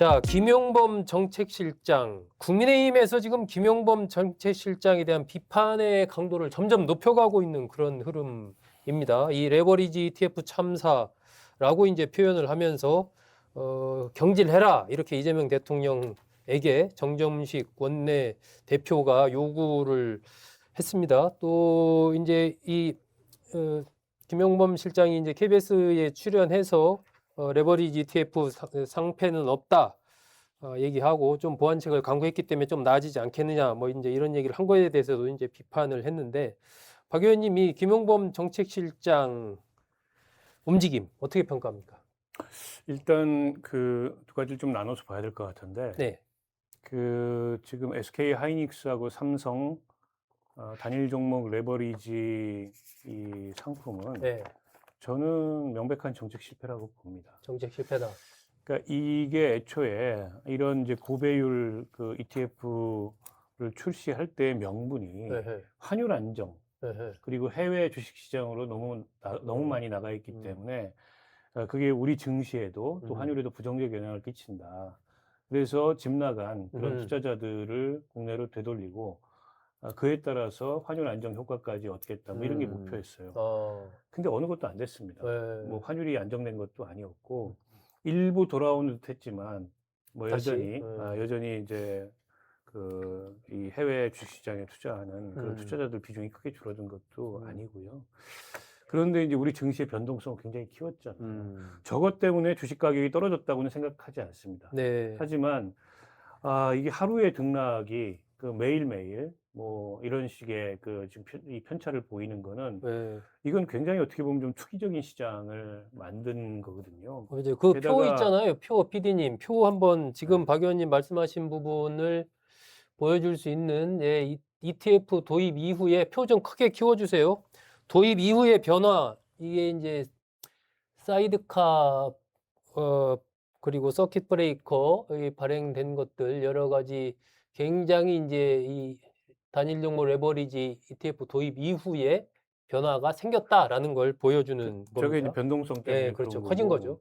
자, 김용범 정책실장. 국민의힘에서 지금 김용범 정책실장에 대한 비판의 강도를 점점 높여가고 있는 그런 흐름입니다. 이 레버리지 ETF 참사라고 이제 표현을 하면서 경질해라 이렇게 이재명 대통령에게 정점식 원내 대표가 요구를 했습니다. 또 이제 이 김용범 실장이 이제 KBS에 출연해서 레버리지 ETF 상패는 없다 얘기하고 좀 보완책을 강구했기 때문에 좀 나아지지 않겠느냐 뭐 이제 이런 얘기를 한 거에 대해서도 이제 비판을 했는데 박 의원님이 김용범 정책실장 움직임 어떻게 평가합니까? 일단 그 두 가지를 좀 나눠서 봐야 될 것 같은데 네, 지금 SK 하이닉스하고 삼성 단일 종목 레버리지 이 상품은 네, 저는 명백한 정책 실패라고 봅니다. 정책 실패다. 그러니까 이게 애초에 이런 이제 고배율 그 ETF를 출시할 때의 명분이 네, 네, 환율 안정 네, 그리고 해외 주식 시장으로 너무 많이 나가 있기 때문에 그게 우리 증시에도 또 환율에도 부정적 영향을 끼친다. 그래서 집 나간 그런 투자자들을 국내로 되돌리고 그에 따라서 환율 안정 효과까지 얻겠다. 뭐 이런 게 목표였어요. 근데 어느 것도 안 됐습니다. 네. 뭐 환율이 안정된 것도 아니었고 일부 돌아온 듯 했지만 뭐 다시, 여전히 이제 이 해외 주식시장에 투자하는 그런 투자자들 비중이 크게 줄어든 것도 아니고요. 그런데 이제 우리 증시의 변동성을 굉장히 키웠잖아요. 저것 때문에 주식 가격이 떨어졌다고는 생각하지 않습니다. 네, 하지만 이게 하루의 등락이 그 매일매일 뭐 이런 식의 지금 이 편차를 보이는 거는 네. 이건 굉장히 어떻게 보면 좀 투기적인 시장을 만든 거거든요. 이제 그 표 게다가 있잖아요. 표 PD님 표 한번 지금 네. 박 의원님 말씀하신 부분을 보여줄 수 있는 ETF 도입 이후에 표 좀 크게 키워주세요. 도입 이후의 변화 이게 이제 사이드카 그리고 서킷 브레이커 발행된 것들 여러 가지 굉장히 이제 이 단일 종목 레버리지 ETF 도입 이후에 변화가 생겼다라는 걸 보여주는 저게 이제 겁니다. 변동성 네, 때문에 그런 그렇죠. 커진 거고 거죠.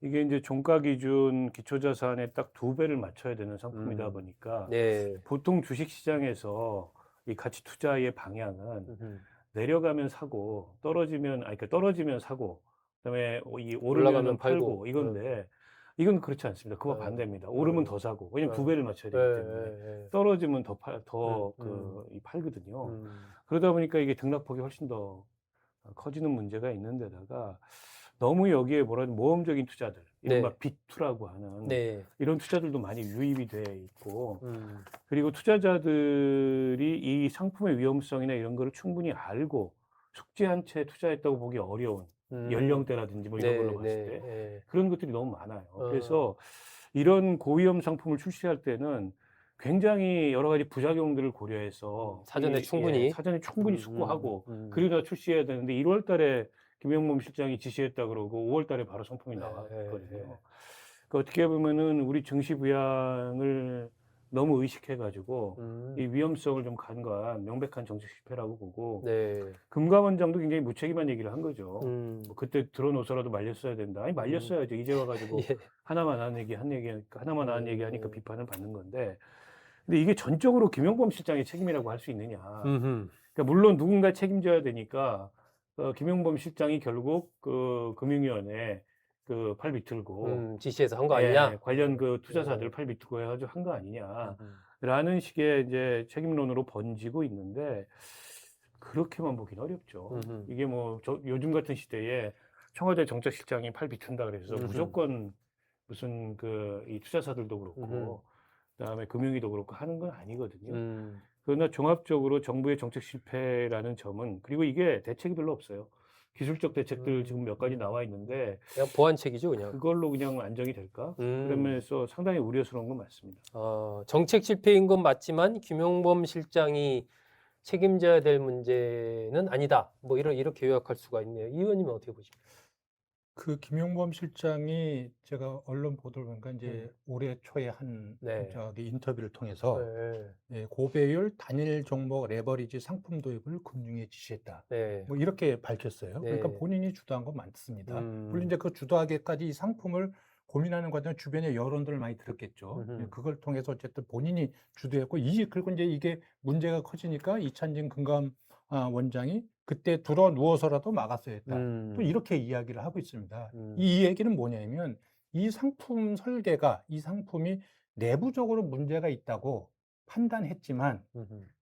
이게 이제 종가 기준 기초자산에 딱 2배를 맞춰야 되는 상품이다 음. 보니까 네. 보통 주식 시장에서 이 가치 투자의 방향은 음흠. 내려가면 사고 그러니까 떨어지면 사고 그다음에 이 오르면은 올라가면 팔고. 팔고 이건데 이건 그렇지 않습니다. 그거 반대입니다. 오르면 더 사고 왜냐면 두 배를 맞춰야 되기 때문에 떨어지면 이 팔거든요. 그러다 보니까 이게 등락폭이 훨씬 더 커지는 문제가 있는 데다가 너무 여기에 모험적인 투자들, 이른바 네. 빅2라고 하는 네. 이런 투자들도 많이 유입이 돼 있고, 음. 그리고 투자자들이 이 상품의 위험성이나 이런 거를 충분히 알고 숙지한 채 투자했다고 보기 어려운 연령대라든지 뭐 이런 걸로 네, 봤을 네, 때 네. 그런 것들이 너무 많아요. 어. 그래서 이런 고위험 상품을 출시할 때는 굉장히 여러 가지 부작용들을 고려해서 사전에 충분히. 사전에 충분히 숙고하고 음. 그러다 출시해야 되는데 1월 달에 김용범 실장이 지시했다 그러고 5월 달에 바로 상품이 네, 나왔거든요. 그 어떻게 보면은 우리 증시 부양을 너무 의식해 가지고 이 위험성을 좀 간과한 명백한 정책 실패라고 보고 네. 금감원장도 굉장히 무책임한 얘기를 한 거죠. 음. 뭐 그때 들어놓아서라도 말렸어야 된다. 아니 말렸어야죠. 이제 와 가지고 예. 하나만 하는 얘기하니까 하나만 하는 얘기하니까 비판을 받는 건데 근데 이게 전적으로 김용범 실장의 책임이라고 할 수 있느냐. 음흠. 그러니까 물론 누군가 책임져야 되니까 김용범 실장이 결국 그 금융위원회 팔 비틀고 지시해서 한 거 아니냐? 관련 그 투자사들 팔 비틀고 해가지고 한 거 음. 아니냐라는 식의 이제 책임론으로 번지고 있는데 그렇게만 보긴 어렵죠. 음흠. 이게 뭐 요즘 같은 시대에 청와대 정책실장이 팔 비튼다 그래서 무조건 무슨 이 투자사들도 그렇고 그다음에 금융위도 그렇고 하는 건 아니거든요. 그러나 종합적으로 정부의 정책 실패라는 점은 그리고 이게 대책이 별로 없어요. 기술적 대책들 지금 몇 가지 나와 있는데 그냥 보완책이죠, 그냥. 그걸로 그냥 안정이 될까? 음. 그러면서 상당히 우려스러운 건 맞습니다. 정책 실패인 건 맞지만 김용범 실장이 책임져야 될 문제는 아니다. 뭐 이렇게 요약할 수가 있네요. 이 의원님은 어떻게 보십니까? 그 김용범 실장이 제가 언론 보도를 보니까 이제 음. 올해 초에 한 네. 인터뷰를 통해서 네. 고배율 단일 종목 레버리지 상품 도입을 금융위에 지시했다. 네. 뭐 이렇게 밝혔어요. 네. 그러니까 본인이 주도한 건 맞습니다. 음. 물론 이제 그 주도하기까지 이 상품을 고민하는 과정에 주변의 여론들을 많이 들었겠죠. 음흠. 그걸 통해서 어쨌든 본인이 주도했고, 그리고 이제 이게 문제가 커지니까 이찬진 금감 원장이 그때 들어 누워서라도 막았어야 했다. 또 이렇게 이야기를 하고 있습니다. 이 얘기는 뭐냐면 이 상품 설계가, 이 상품이 내부적으로 문제가 있다고 판단했지만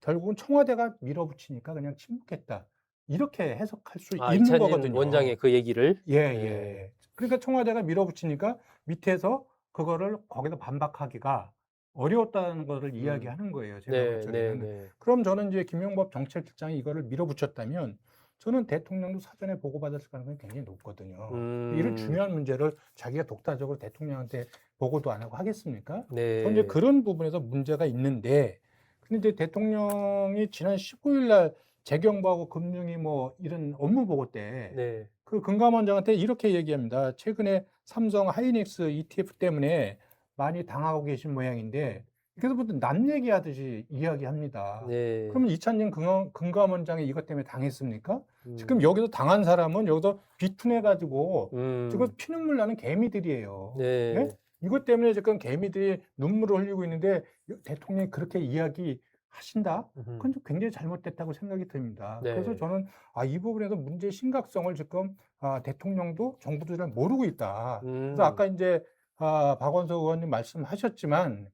결국은 청와대가 밀어붙이니까 그냥 침묵했다. 이렇게 해석할 수 있는 이찬진 거거든요. 원장의 그 얘기를. 예, 예. 그러니까 청와대가 밀어붙이니까 밑에서 그거를 거기다 반박하기가 어려웠다는 것을 이야기하는 거예요. 제가 볼 적에는. 그럼 저는 이제 김용범 정책실장이 이거를 밀어붙였다면 저는 대통령도 사전에 보고받았을 가능성이 굉장히 높거든요. 이런 중요한 문제를 자기가 독단적으로 대통령한테 보고도 안 하고 하겠습니까? 저는 이제 그런 부분에서 문제가 있는데, 근데 이제 대통령이 지난 15일 날 재경부하고 금융위 뭐 이런 업무 보고 때 그 금감원장한테 이렇게 얘기합니다. 최근에 삼성 하이닉스 ETF 때문에 많이 당하고 계신 모양인데, 그래서 보통 남 얘기하듯이 이야기합니다. 그러면 이찬진 금감원장이 이것 때문에 당했습니까? 지금 여기서 당한 사람은 여기서 비tun해가지고 지금 피눈물 나는 개미들이에요. 네? 이것 때문에 지금 개미들이 눈물을 흘리고 있는데 대통령이 그렇게 이야기하신다? 그건 좀 굉장히 잘못됐다고 생각이 듭니다. 그래서 저는 이 부분에서 문제의 심각성을 지금 대통령도 정부도 잘 모르고 있다. 그래서 아까 이제 박원석 의원님 말씀하셨지만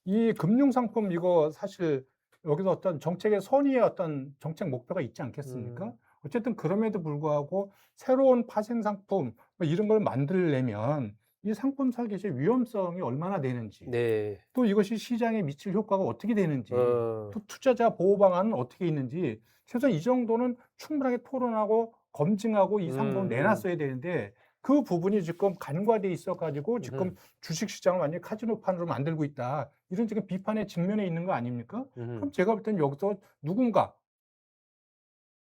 이 금융상품 이거 사실 여기서 어떤 정책의 선의의 어떤 정책 목표가 있지 않겠습니까? 어쨌든 그럼에도 불구하고 새로운 파생상품 뭐 이런 걸 만들려면 이 상품 설계의 위험성이 얼마나 되는지, 또 이것이 시장에 미칠 효과가 어떻게 되는지, 또 투자자 보호 방안은 어떻게 있는지, 최소한 이 정도는 충분하게 토론하고 검증하고 이 상품을 내놨어야 되는데 그 부분이 지금 간과돼 있어가지고 지금 주식시장을 완전히 카지노판으로 만들고 있다. 이런 지금 비판의 직면에 있는 거 아닙니까? 그럼 제가 볼 때는 여기서 누군가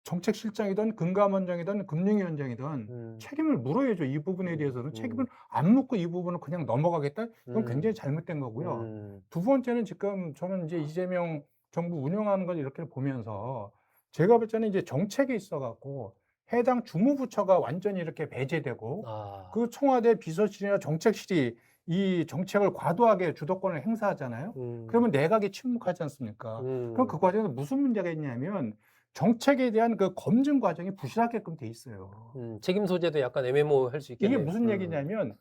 정책실장이든 금감원장이든 금융위원장이든 책임을 물어야죠. 이 부분에 대해서는 책임을 안 묻고 이 부분을 그냥 넘어가겠다? 그건 굉장히 잘못된 거고요. 두 번째는 지금 저는 이제 이재명 정부 운영하는 걸 이렇게 보면서 제가 볼 때는 이제 정책에 있어갖고 해당 주무부처가 완전히 이렇게 배제되고 그 청와대 비서실이나 정책실이 이 정책을 과도하게 주도권을 행사하잖아요. 그러면 내각이 침묵하지 않습니까? 그럼 그 과정에서 무슨 문제가 있냐면 정책에 대한 그 검증 과정이 부실하게끔 돼 있어요. 책임 소재도 약간 애매모호할 수 있겠네요. 이게 무슨 얘기냐면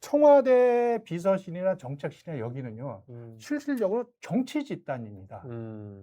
청와대 비서실이나 정책실이나 여기는요, 실질적으로 정치 집단입니다.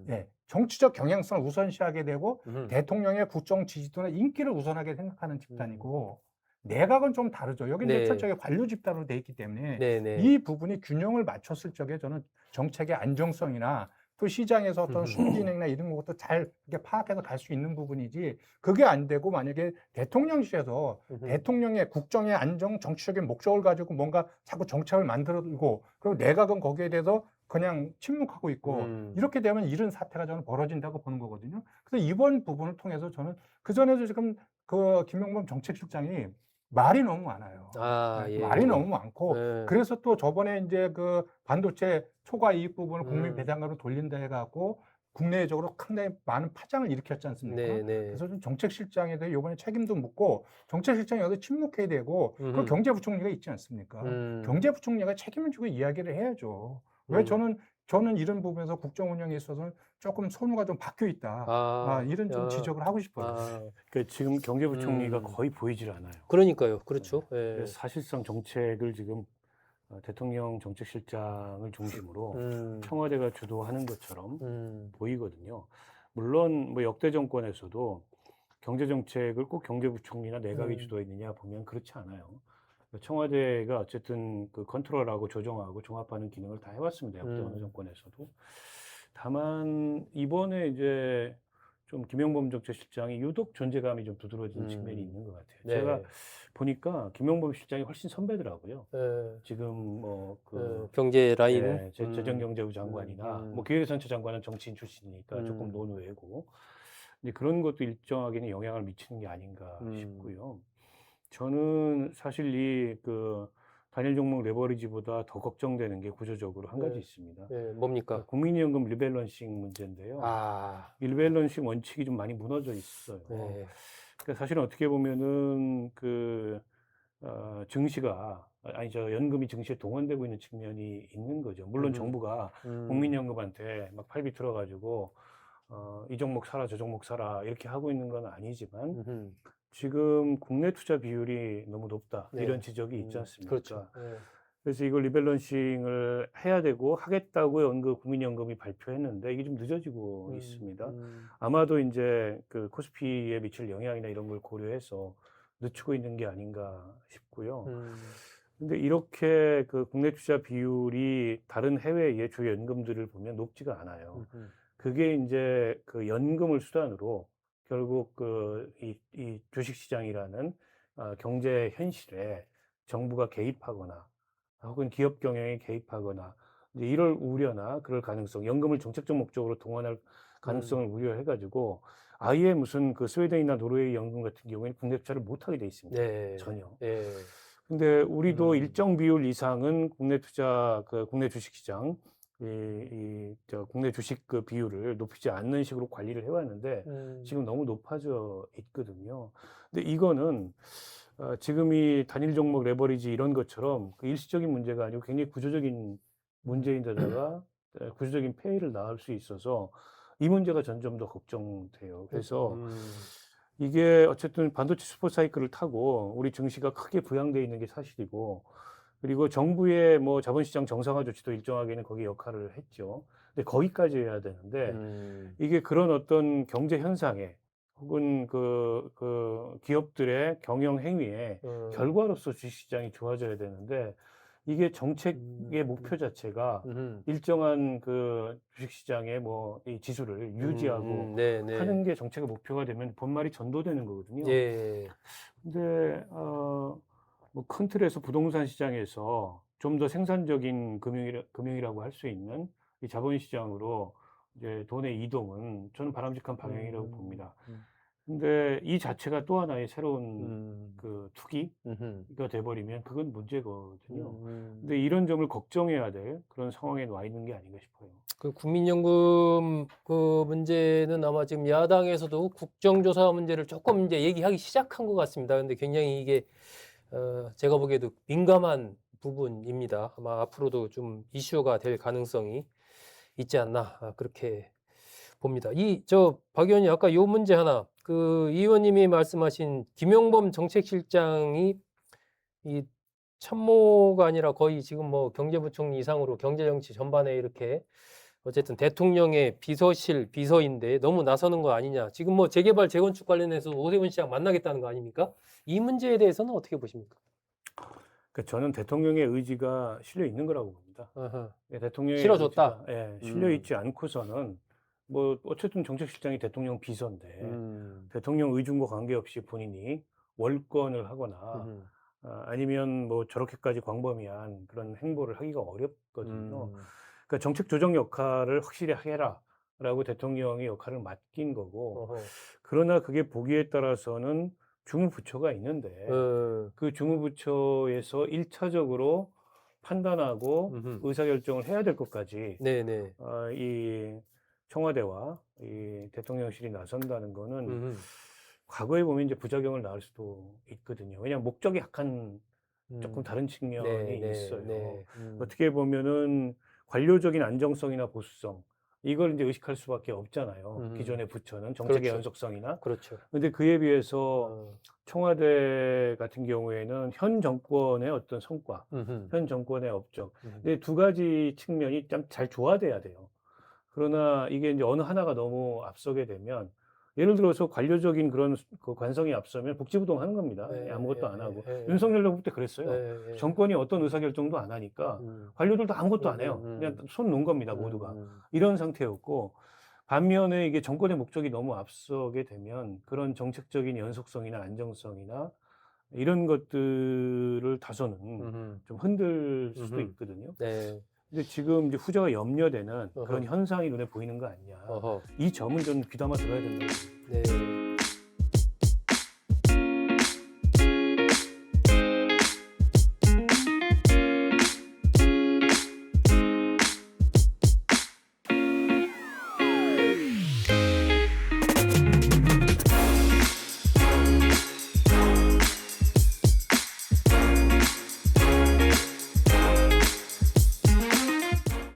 예, 정치적 경향성을 우선시하게 되고 대통령의 국정 지지도나 인기를 우선하게 생각하는 집단이고 내각은 좀 다르죠. 여기는 이제 철저하게 관료 집단으로 돼 있기 때문에 이 부분이 균형을 맞췄을 적에 저는 정책의 안정성이나 또 시장에서 어떤 순기능이나 이런 것도 잘 이렇게 파악해서 갈 수 있는 부분이지, 그게 안 되고 만약에 대통령실에서 대통령의 국정의 안정, 정치적인 목적을 가지고 뭔가 자꾸 정책을 만들고 그리고 내각은 거기에 대해서 그냥 침묵하고 있고 이렇게 되면 이런 사태가 저는 벌어진다고 보는 거거든요. 그래서 이번 부분을 통해서 저는 그전에도 지금 그 김용범 정책실장이 말이 너무 많아요. 말이 너무 많고 그래서 또 저번에 이제 그 반도체 초과 이익 부분을 국민 배당금으로 돌린다 해갖고 국내적으로 상당히 많은 파장을 일으켰지 않습니까? 그래서 좀 정책실장에 대해 이번에 책임도 묻고 정책실장이 여기서 침묵해야 되고 그 경제부총리가 있지 않습니까? 경제부총리가 책임을 지고 이야기를 해야죠. 왜 저는 이런 부분에서 국정 운영에 있어서는 조금 선우가 좀 바뀌어 있다. 이런 좀 지적을 하고 싶어요. 그러니까 지금 경제부총리가 거의 보이질 않아요. 그러니까요. 그렇죠. 그래서 사실상 정책을 지금 대통령 정책실장을 중심으로 청와대가 주도하는 것처럼 보이거든요. 물론 뭐 역대 정권에서도 경제정책을 꼭 경제부총리나 내각이 주도했느냐 보면 그렇지 않아요. 청와대가 어쨌든 그 컨트롤하고 조정하고 종합하는 기능을 다 해왔습니다. 역대 어느 정권에서도. 다만 이번에 이제 좀 김용범 정책실장이 유독 존재감이 좀 두드러지는 측면이 있는 것 같아요. 제가 보니까 김용범 실장이 훨씬 선배더라고요. 지금 뭐 그 경제 라인, 재정경제부 장관이나 뭐 기획재정처 장관은 정치인 출신이니까 조금 노노하고, 근데 그런 것도 일정하게는 영향을 미치는 게 아닌가 싶고요. 저는 사실 이 그 단일 종목 레버리지보다 더 걱정되는 게 구조적으로 한 가지 있습니다. 뭡니까? 국민연금 리밸런싱 문제인데요. 리밸런싱 원칙이 좀 많이 무너져 있어요. 그러니까 사실은 어떻게 보면은 그 증시가 연금이 증시에 동원되고 있는 측면이 있는 거죠. 물론 정부가 국민연금한테 막 팔비 틀어가지고 이 종목 사라 저 종목 사라 이렇게 하고 있는 건 아니지만 지금 국내 투자 비율이 너무 높다 네. 이런 지적이 있지 않습니까? 그렇죠. 네. 그래서 이걸 리밸런싱을 해야 되고 하겠다고 국민연금이 발표했는데 이게 좀 늦어지고 있습니다. 아마도 이제 그 코스피에 미칠 영향이나 이런 걸 고려해서 늦추고 있는 게 아닌가 싶고요. 근데 이렇게 그 국내 투자 비율이 다른 해외의 주요 연금들을 보면 높지가 않아요. 그게 이제 그 연금을 수단으로 결국 이 주식시장이라는 경제 현실에 정부가 개입하거나 혹은 기업 경영에 개입하거나 이제 이럴 우려나 그럴 가능성, 연금을 정책적 목적으로 동원할 가능성을 우려해가지고 아예 무슨 그 스웨덴이나 노르웨이 연금 같은 경우에는 국내 투자를 못 하게 돼 있습니다. 네. 전혀. 네. 근데 우리도 일정 비율 이상은 국내 투자, 국내 주식시장, 국내 주식 그 비율을 높이지 않는 식으로 관리를 해왔는데 지금 너무 높아져 있거든요. 근데 이거는 지금 이 단일 종목 레버리지 이런 것처럼 그 일시적인 문제가 아니고 굉장히 구조적인 문제인데다가 구조적인 폐해를 낳을 수 있어서 이 문제가 점점 더 걱정돼요. 그래서 이게 어쨌든 반도체 슈퍼 사이클을 타고 우리 증시가 크게 부양돼 있는 게 사실이고, 그리고 정부의 뭐 자본시장 정상화 조치도 일정하게는 거기 역할을 했죠. 근데 거기까지 해야 되는데 이게 그런 어떤 경제 현상에 혹은 그 기업들의 경영 행위에 결과로서 주식시장이 좋아져야 되는데 이게 정책의 목표 자체가 일정한 그 주식시장의 뭐 이 지수를 유지하고 하는 게 정책의 목표가 되면 본말이 전도되는 거거든요. 예. 근데 뭐 큰 틀에서 부동산 시장에서 좀 더 생산적인 금융이라고 할 수 있는 이 자본시장으로 이제 돈의 이동은 저는 바람직한 방향이라고 봅니다. 근데 이 자체가 또 하나의 새로운 그 투기가 돼버리면 그건 문제거든요. 근데 이런 점을 걱정해야 될 그런 상황에 와 있는 게 아닌가 싶어요. 그 국민연금 그 문제는 아마 지금 야당에서도 국정조사 문제를 조금 이제 얘기하기 시작한 것 같습니다. 근데 굉장히 이게 제가 보기에도 민감한 부분입니다. 아마 앞으로도 좀 이슈가 될 가능성이 있지 않나 그렇게 봅니다. 박 의원님 아까 요 문제 하나 그 이 의원님이 말씀하신 김용범 정책실장이 이 참모가 아니라 거의 지금 뭐 경제부총리 이상으로 경제정치 전반에 이렇게 어쨌든 대통령의 비서실 비서인데 너무 나서는 거 아니냐. 지금 뭐 재개발 재건축 관련해서 오세훈 시장 만나겠다는 거 아닙니까? 이 문제에 대해서는 어떻게 보십니까? 그러니까 저는 대통령의 의지가 실려 있는 거라고 봅니다. 대통령의 실어줬다. 의지가, 실려 있지 않고서는 뭐 어쨌든 정책실장이 대통령 비서인데 대통령 의중과 관계없이 본인이 월권을 하거나 아니면 뭐 저렇게까지 광범위한 그런 행보를 하기가 어렵거든요. 그러니까 정책 조정 역할을 확실히 해라라고 대통령의 역할을 맡긴 거고, 그러나 그게 보기에 따라서는 주무부처가 있는데 그 주무부처에서 1차적으로 판단하고 의사결정을 해야 될 것까지 이 청와대와 이 대통령실이 나선다는 거는 과거에 보면 이제 부작용을 낳을 수도 있거든요. 왜냐하면 목적이 약간 조금 다른 측면이 있어요. 어떻게 보면은 관료적인 안정성이나 보수성, 이걸 이제 의식할 수밖에 없잖아요. 기존의 부처는 정책의 연속성이나. 그렇죠. 근데 그에 비해서 청와대 같은 경우에는 현 정권의 어떤 성과, 현 정권의 업적, 이 두 가지 측면이 좀 잘 조화돼야 돼요. 그러나 이게 이제 어느 하나가 너무 앞서게 되면, 예를 들어서 관료적인 그런 그 관성이 앞서면 복지부동 하는 겁니다. 아무것도 안 하고. 윤석열 정부 때 그랬어요. 정권이 어떤 의사결정도 안 하니까 관료들도 아무것도 안 해요. 그냥 손 놓은 겁니다, 모두가. 이런 상태였고, 반면에 이게 정권의 목적이 너무 앞서게 되면 그런 정책적인 연속성이나 안정성이나 이런 것들을 다소는 좀 흔들 수도 있거든요. 근데 지금 이제 후자가 염려되는 그런 현상이 눈에 보이는 거 아니냐. 이 점은 좀 귀담아 들어야 된다.